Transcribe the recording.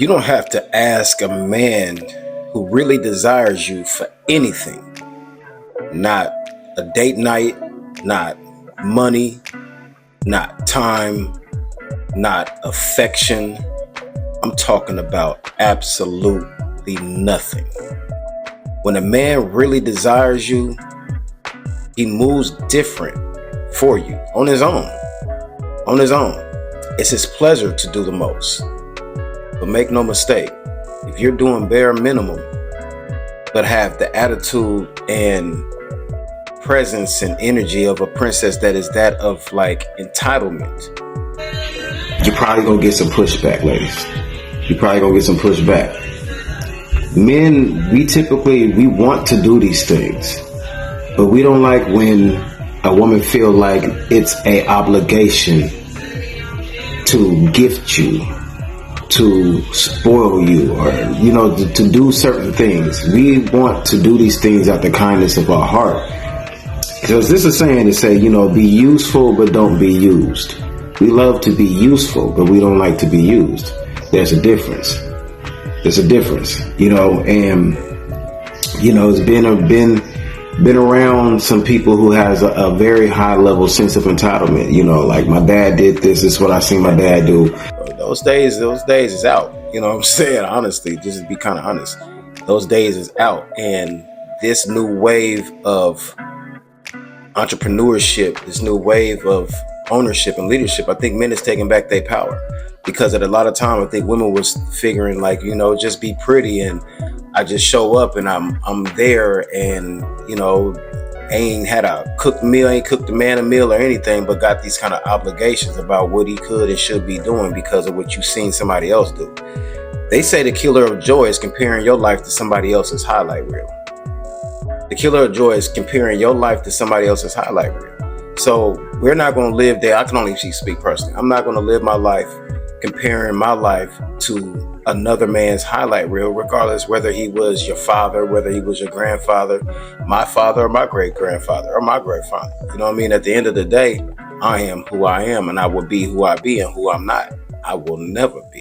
You don't have to ask a man who really desires you for anything. Not a date night, not money, not time, not affection. I'm talking about absolutely nothing. When a man really desires you, he moves different for you on his own. On his own. It's his pleasure to do the most. But make no mistake, if you're doing bare minimum, but have the attitude and presence and energy of a princess that is that of like entitlement, you're probably gonna get some pushback, ladies. You're probably gonna get some pushback. Men, we want to do these things, but we don't like when a woman feel like it's a obligation to gift you, to spoil you, or to do certain things. We want to do these things out the kindness of our heart, because this is saying to say, be useful but don't be used. We love to be useful, but we don't like to be used. There's a difference. There's a difference, and it's been around some people who has a very high level sense of entitlement. Like my dad did this is what I seen my dad do. Those days is out. You know what I'm saying? Honestly, just to be kind of honest, those days is out. And this new wave of entrepreneurship, this new wave of ownership and leadership, I think men is taking back their power. Because at a lot of time, I think women was figuring like, just be pretty and I just show up and I'm there and, ain't had a cooked meal, ain't cooked a man a meal or anything, but got these kind of obligations about what he could and should be doing because of what you've seen somebody else do. They say the killer of joy is comparing your life to somebody else's highlight reel. The killer of joy is comparing your life to somebody else's highlight reel. So we're not going to live there. I can only speak personally. I'm not going to live my life comparing my life to another man's highlight reel, regardless whether he was your father, whether he was your grandfather, my father, or my great-grandfather, or my great-father. You know what I mean? At the end of the day, I am who I am, and I will be who I be, and who I'm not, I will never be.